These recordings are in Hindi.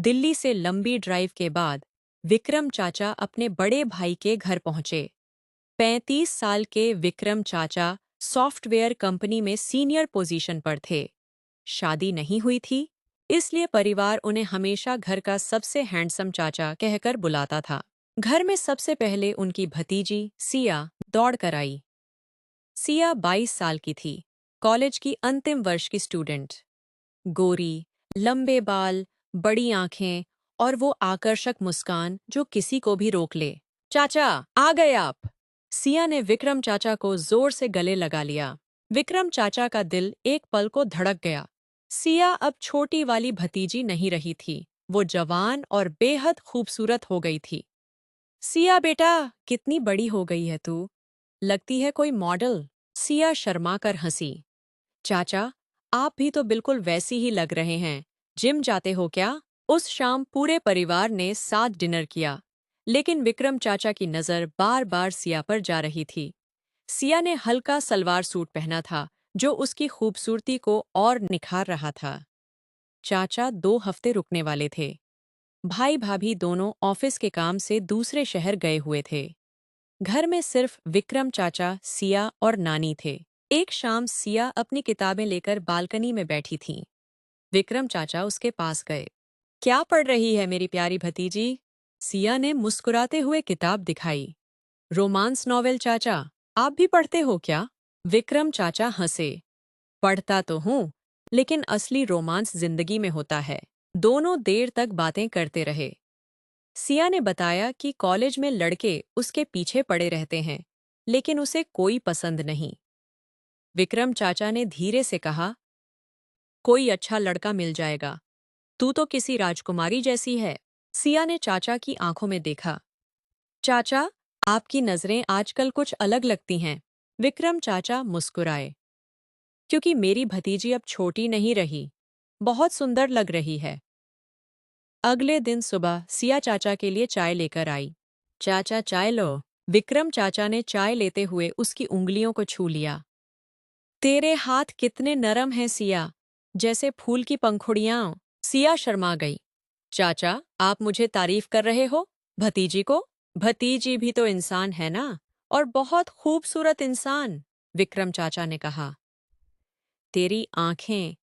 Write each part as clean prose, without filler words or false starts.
दिल्ली से लंबी ड्राइव के बाद विक्रम चाचा अपने बड़े भाई के घर पहुंचे। 35 साल के विक्रम चाचा सॉफ्टवेयर कंपनी में सीनियर पोजीशन पर थे। शादी नहीं हुई थी, इसलिए परिवार उन्हें हमेशा घर का सबसे हैंडसम चाचा कहकर बुलाता था। घर में सबसे पहले उनकी भतीजी सिया दौड़ कर आई। सिया 22 साल की थी, कॉलेज की अंतिम वर्ष की स्टूडेंट। गोरी, लंबे बाल, बड़ी आंखें और वो आकर्षक मुस्कान जो किसी को भी रोक ले। चाचा, आ गए आप! सिया ने विक्रम चाचा को जोर से गले लगा लिया। विक्रम चाचा का दिल एक पल को धड़क गया। सिया अब छोटी वाली भतीजी नहीं रही थी, वो जवान और बेहद खूबसूरत हो गई थी। सिया बेटा, कितनी बड़ी हो गई है तू, लगती है कोई मॉडल। सिया शर्मा कर हंसी। चाचा, आप भी तो बिल्कुल वैसी ही लग रहे हैं। जिम जाते हो क्या? उस शाम पूरे परिवार ने साथ डिनर किया, लेकिन विक्रम चाचा की नज़र बार बार सिया पर जा रही थी। सिया ने हल्का सलवार सूट पहना था, जो उसकी खूबसूरती को और निखार रहा था। चाचा 2 हफ्ते रुकने वाले थे। भाई भाभी दोनों ऑफिस के काम से दूसरे शहर गए हुए थे। घर में सिर्फ विक्रम चाचा, सिया और नानी थे। एक शाम सिया अपनी किताबें लेकर बालकनी में बैठी थी। विक्रम चाचा उसके पास गए। क्या पढ़ रही है मेरी प्यारी भतीजी? सिया ने मुस्कुराते हुए किताब दिखाई। रोमांस नॉवेल चाचा, आप भी पढ़ते हो क्या? विक्रम चाचा हंसे। पढ़ता तो हूँ, लेकिन असली रोमांस जिंदगी में होता है। दोनों देर तक बातें करते रहे। सिया ने बताया कि कॉलेज में लड़के उसके पीछे पड़े रहते हैं, लेकिन उसे कोई पसंद नहीं। विक्रम चाचा ने धीरे से कहा, कोई अच्छा लड़का मिल जाएगा। तू तो किसी राजकुमारी जैसी है। सिया ने चाचा की आंखों में देखा। चाचा, आपकी नजरें आजकल कुछ अलग लगती हैं। विक्रम चाचा मुस्कुराए। क्योंकि मेरी भतीजी अब छोटी नहीं रही, बहुत सुंदर लग रही है। अगले दिन सुबह सिया चाचा के लिए चाय लेकर आई। चाचा, चाय लो। विक्रम चाचा ने चाय लेते हुए उसकी उंगलियों को छू लिया। तेरे हाथ कितने नरम हैं सिया, जैसे फूल की पंखुड़ियां। सिया शर्मा गई। चाचा, आप मुझे तारीफ कर रहे हो? भतीजी को? भतीजी भी तो इंसान है ना, और बहुत खूबसूरत इंसान, विक्रम चाचा ने कहा। तेरी आंखें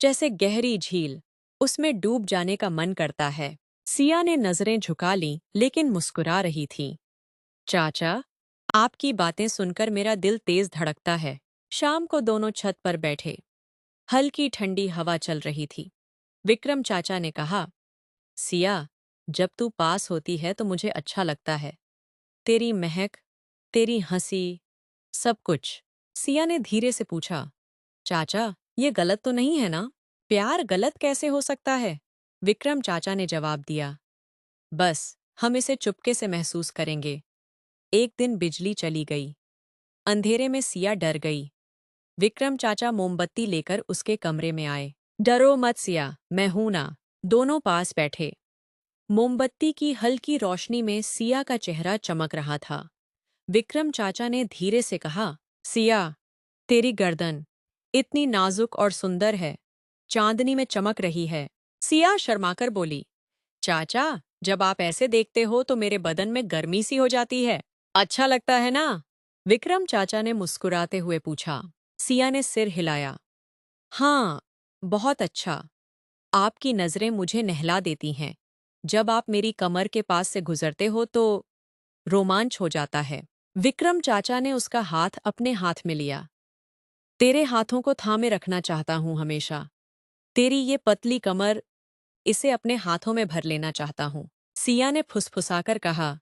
जैसे गहरी झील, उसमें डूब जाने का मन करता है। सिया ने नजरें झुका लीं, लेकिन मुस्कुरा रही थी। चाचा, आपकी बातें सुनकर मेरा दिल तेज धड़कता है। शाम को दोनों छत पर बैठे। हल्की ठंडी हवा चल रही थी। विक्रम चाचा ने कहा, सिया, जब तू पास होती है तो मुझे अच्छा लगता है। तेरी महक, तेरी हंसी, सब कुछ। सिया ने धीरे से पूछा, चाचा, ये गलत तो नहीं है ना? प्यार गलत कैसे हो सकता है? विक्रम चाचा ने जवाब दिया, बस हम इसे चुपके से महसूस करेंगे। एक दिन बिजली चली गई। अंधेरे में सिया डर गई। विक्रम चाचा मोमबत्ती लेकर उसके कमरे में आए। डरो मत सिया, मैं हूं ना। दोनों पास बैठे। मोमबत्ती की हल्की रोशनी में सिया का चेहरा चमक रहा था। विक्रम चाचा ने धीरे से कहा, सिया, तेरी गर्दन इतनी नाजुक और सुंदर है, चांदनी में चमक रही है। सिया शर्माकर बोली, चाचा, जब आप ऐसे देखते हो तो मेरे बदन में गर्मी सी हो जाती है। अच्छा लगता है ना? विक्रम चाचा ने मुस्कुराते हुए पूछा। सिया ने सिर हिलाया। हाँ, बहुत अच्छा। आपकी नजरें मुझे नहला देती हैं। जब आप मेरी कमर के पास से गुजरते हो तो रोमांच हो जाता है। विक्रम चाचा ने उसका हाथ अपने हाथ में लिया। तेरे हाथों को थामे रखना चाहता हूं हमेशा। तेरी ये पतली कमर, इसे अपने हाथों में भर लेना चाहता हूं। सिया ने फुसफुसाकर कहा,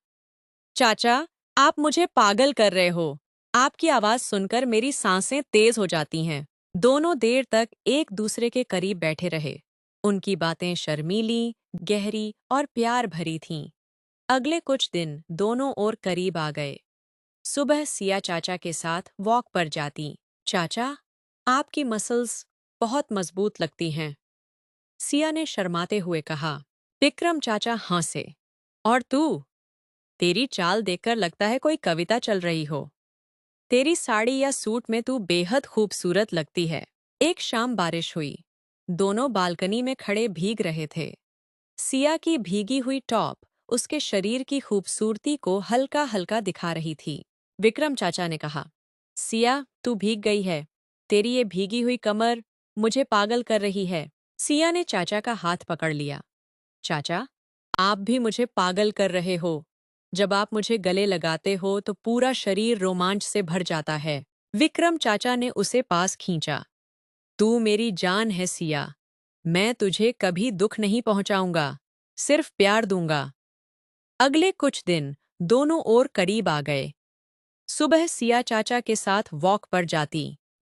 चाचा, आप मुझे पागल कर रहे हो। आपकी आवाज सुनकर मेरी सांसें तेज हो जाती हैं। दोनों देर तक एक दूसरे के करीब बैठे रहे। उनकी बातें शर्मीली, गहरी और प्यार भरी थीं। अगले कुछ दिन दोनों और करीब आ गए। सुबह सिया चाचा के साथ वॉक पर जाती। चाचा, आपकी मसल्स बहुत मजबूत लगती हैं, सिया ने शर्माते हुए कहा। विक्रम चाचा हंसे। और तू? तेरी चाल देखकर लगता है कोई कविता चल रही हो। तेरी साड़ी या सूट में तू बेहद खूबसूरत लगती है। एक शाम बारिश हुई। दोनों बालकनी में खड़े भीग रहे थे। सिया की भीगी हुई टॉप उसके शरीर की खूबसूरती को हल्का हल्का दिखा रही थी। विक्रम चाचा ने कहा, सिया, तू भीग गई है। तेरी ये भीगी हुई कमर मुझे पागल कर रही है। सिया ने चाचा का हाथ पकड़ लिया। चाचा, आप भी मुझे पागल कर रहे हो। जब आप मुझे गले लगाते हो तो पूरा शरीर रोमांच से भर जाता है। विक्रम चाचा ने उसे पास खींचा। तू मेरी जान है सिया। मैं तुझे कभी दुख नहीं पहुंचाऊंगा, सिर्फ प्यार दूंगा। अगले कुछ दिन दोनों और करीब आ गए। सुबह सिया चाचा के साथ वॉक पर जाती।